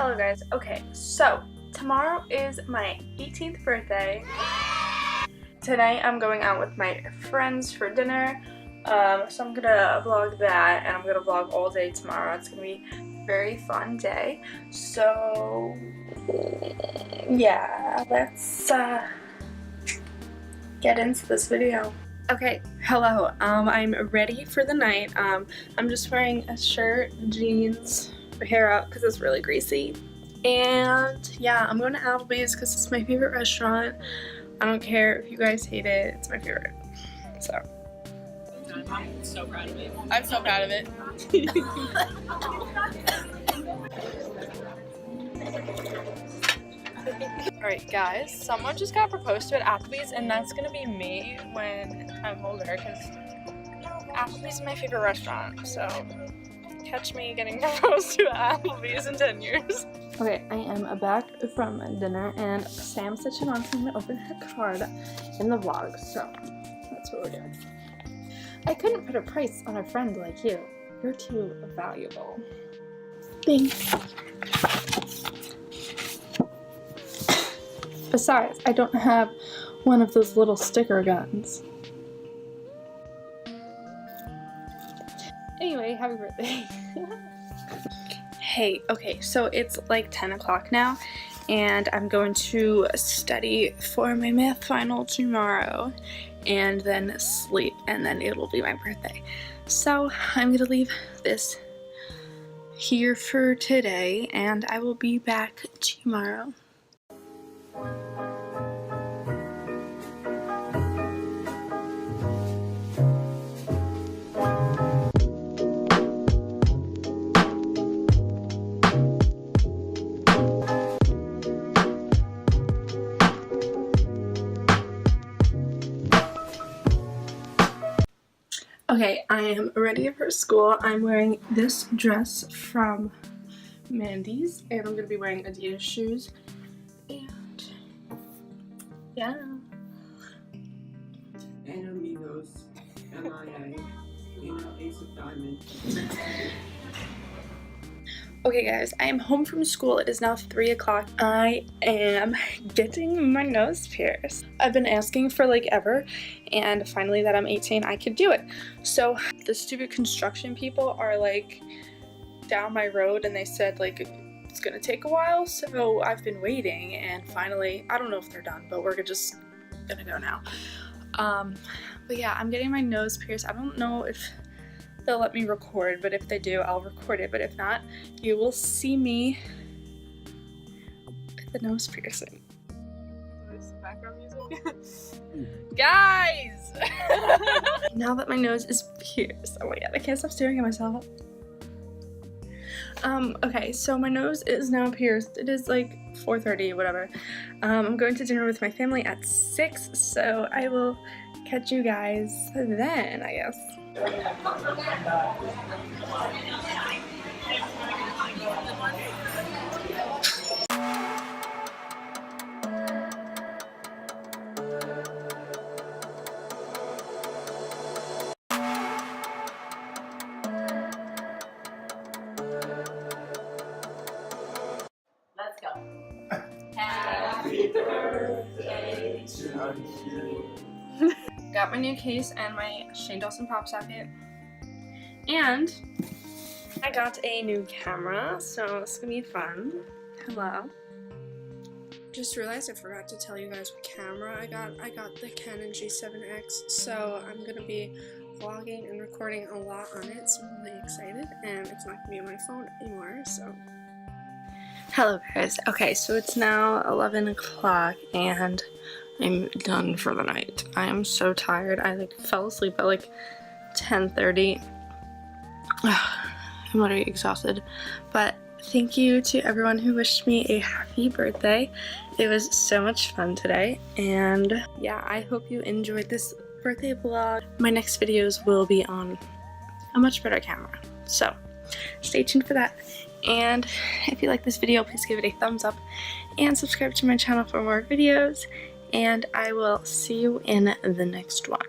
Hello guys. Okay, so tomorrow is my 18th birthday. Tonight I'm going out with my friends for dinner. So I'm gonna vlog that, and I'm gonna vlog all day tomorrow. It's gonna be a very fun day. So yeah, let's get into this video. Okay, hello. I'm ready for the night. I'm just wearing a shirt, jeans, my hair out because it's really greasy. And yeah, I'm going to Applebee's because it's my favorite restaurant. I don't care if you guys hate it, it's my favorite. So. I'm so proud of it. I'm so proud of it. Alright guys, someone just got proposed to at Applebee's, and that's gonna be me when I'm older, because Applebee's is my favorite restaurant, so catch me getting proposed to at Applebee's in 10 years. Okay, I am back from dinner, and Sam said she wants me to open her card in the vlog, so that's what we're doing. I couldn't put a price on a friend like you. You're too valuable. Thanks. Besides, I don't have one of those little sticker guns. Anyway, happy birthday. Hey, okay, so it's like 10 o'clock now, and I'm going to study for my math final tomorrow, and then sleep, and then it'll be my birthday. So I'm gonna leave this here for today, and I will be back tomorrow. Okay, I am ready for school. I'm wearing this dress from Mandy's, and I'm gonna be wearing Adidas shoes. And yeah. And Amigos, MIA, Ace of Diamonds. Okay guys, I am home from school. It is now 3 o'clock. I am getting my nose pierced. I've been asking for like ever, and finally that I'm 18 I could do it. So the stupid construction people are like down my road, and they said like it's gonna take a while, so I've been waiting, and finally, I don't know if they're done, but we're just gonna go now. But yeah, I'm getting my nose pierced. I don't know if they'll let me record, but if they do, I'll record it. But if not, you will see me with the nose piercing. Background music. Guys! Now that my nose is pierced, oh my god, I can't stop staring at myself. Okay, so my nose is now pierced. It is like 4:30, whatever. I'm going to dinner with my family at 6, so I will catch you guys then, I guess. Let's go. Happy birthday to you. Got my new case and my Shane Dawson pop socket, and I got a new camera, so it's gonna be fun. Hello. Just realized I forgot to tell you guys what camera I got. I got the Canon G7X, so I'm gonna be vlogging and recording a lot on it, so I'm really excited, and it's not gonna be on my phone anymore, so. Hello guys. Okay, so it's now 11 o'clock, and I'm done for the night. I am so tired. I like fell asleep at like 10:30. I'm literally exhausted. But thank you to everyone who wished me a happy birthday. It was so much fun today. And yeah, I hope you enjoyed this birthday vlog. My next videos will be on a much better camera. So stay tuned for that. And if you like this video, please give it a thumbs up and subscribe to my channel for more videos. And I will see you in the next one.